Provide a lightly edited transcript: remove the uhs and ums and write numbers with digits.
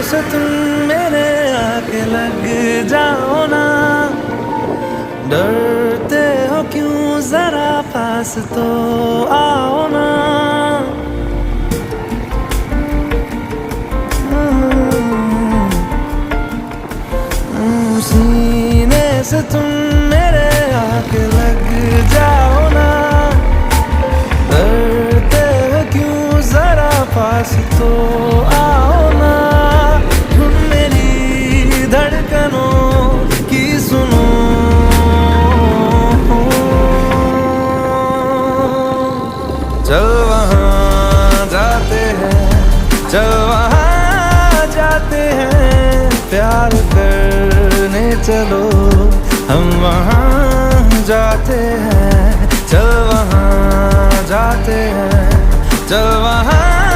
से तुम मेरे आके लग जाओ ना, डरते हो क्यों जरा पास तो आओ ना। सीने से तुम मेरे आके लग जाओ ना, डरते हो क्यों जरा पास तो आओ ना। तुम मेरी धड़कनों की सुनो, चल वहाँ जाते हैं, चल वहाँ जाते हैं, प्यार करने चलो हम वहाँ जाते हैं, चल वहाँ जाते हैं, चल वहाँ